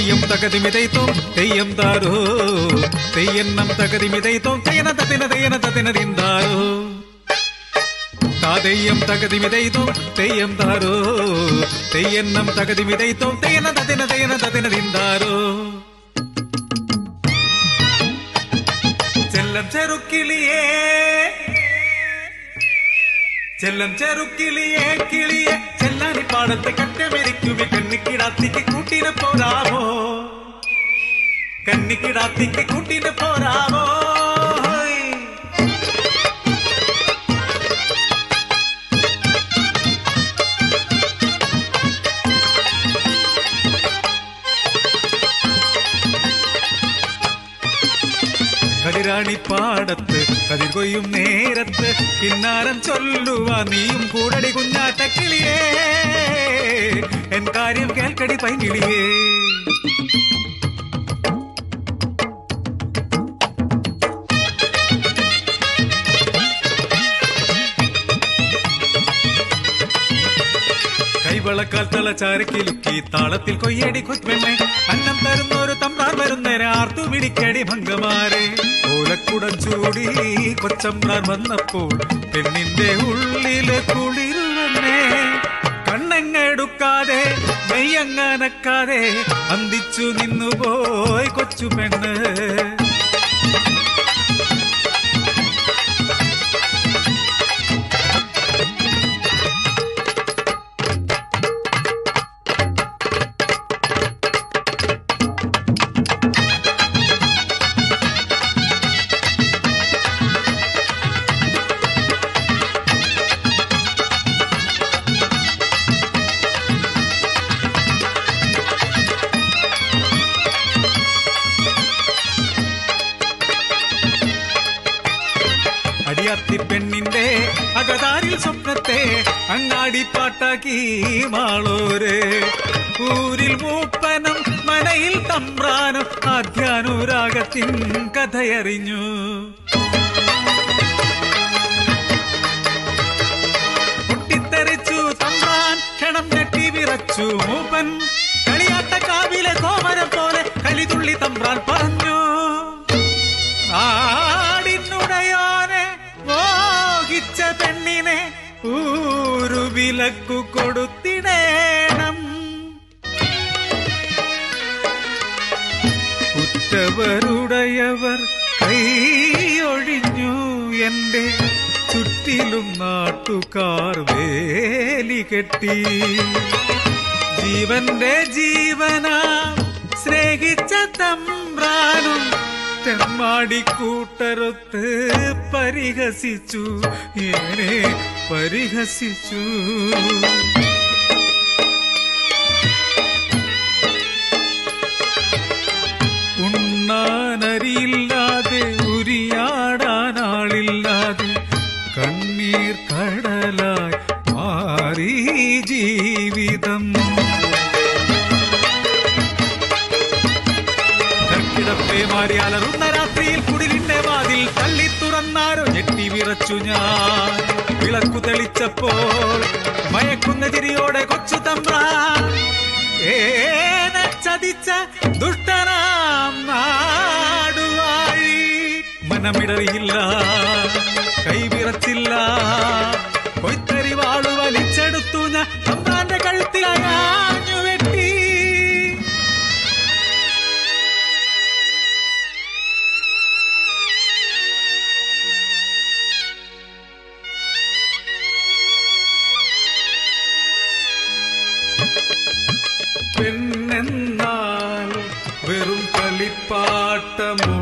തെയ്യം തകതിമിതൈത്തോം തെയ്യം താരോ തെയ്യന്നം തകതിമിതൈത്തോം തെയ്യനതതിനതതിനതതിനതിന്താരോ താതെയ്യം തകതിമിതൈത്തോം തെയ്യം താരോ തെയ്യന്നം തകതിമിതൈത്തോം തെയ്യനതതിനതതിനതതിനതിന്താരോ ചെല്ലം ചെറുക്കിളിയേ ചെല്ലം ചെറുക്കിളിയേ കിളിയെ ചെല്ലാനി പാടത്തെ കറ്റമെരിക്കുമി കണ്ണിക്കിടാത്തിക്ക് കൂട്ടിന് പോരാമോ കണ്ണിക്കിടാത്തിക്ക് കൂട്ടിന് പോരാമോ കതിരാണിപ്പാടത്ത് കതിർ കൊയ്യും നേരത്ത് കിന്നാരം ചൊല്ലുവാ നീയും കൂടടി കുഞ്ഞാട്ടക്കിളിയേ എൻ കാര്യം കേൾക്കടി പൈങ്കിളിയേ കൈവളക്കാൽ തളച്ചാരക്കിലുക്കി താളത്തിൽ കൊയ്യടി കൊച്ചുപെണ്ണെ അന്നം തരുന്നൊരു തമ്പ്രാൻ വരുന്നേരെ ആർത്തു പിടിക്കടി ഭംഗമാരെ ഓലക്കുടം ചൂടി കൊച്ചമ്പ്രാൻ വന്നപ്പോൾ പെണ്ണിന്റെ ഉള്ളില് കുളിരുവന്നേ കണ്ണങ്ങെടുക്കാതെ മെയ്യങ്ങനക്കാതെ അന്തിച്ചു നിന്നുപോയി കൊച്ചുപെണ്ണ് അടിയാത്തി പെണ്ണിന്റെ അകതാരിൽ സ്വപ്നത്തെ അങ്ങാടിപ്പാട്ടാക്കി മാളോര് ഊരിൽ മൂപ്പനം മനയിൽ തമ്പ്രാനും ആധ്യാനുരാഗത്തിൻ കഥയറിഞ്ഞു പൊട്ടിത്തെറിച്ചു തമ്പ്രാൻ ക്ഷണം ഞെട്ടി വിറച്ചു മൂപ്പൻ കളിയാട്ട കാവിലെ കോമരം പോലെ കലിതുള്ളി തമ്പ്രാൻ പറഞ്ഞു മോഹിച്ച പെണ്ണിനെ ഊരു വിലക്കു കൊടുത്തിടേണം ഉറ്റവരുടയവർ കൈയൊഴിഞ്ഞു എന്റെ ചുറ്റിലും നാട്ടുകാർ വേലി കെട്ടി ജീവന്റെ ജീവനാ സ്നേഹിച്ച തമ്പ്രാനും തെമ്മാടിക്കൂട്ടരൊത്ത് പരിഹസിച്ചു എന്നെ പരിഹസിച്ചു ഉണ്ണാനരിയില്ലാതെ ഉരിയാടാനാളില്ലാതെ കണ്ണീർ കടലായി മാറി ജീവിതം മാറിയാലറുന്ന രാത്രിയിൽ കുടിലിന്റെ വാതിൽ തള്ളി തുറന്നാരോ ഞെട്ടി വിറച്ചു ഞാൻ വിളക്കു തെളിച്ചപ്പോൾ മയക്കുന്ന ചിരിയോടെ കൊച്ചു തമ്പ്രാൻ ചതിച്ച ദുഷ്ടനാം നാടുവാഴി മനമിടറിയില്ല കൈവിറച്ചില്ല കൊയ്ത്തരി വാളു വലിച്ചെടുത്തു ഞാൻ തമ്പ്രാന്റെ കഴുത്തിലാഞ്ഞു വെട്ടി പെണ്ണെന്നാൽ വെറും കളിപ്പാട്ടമോ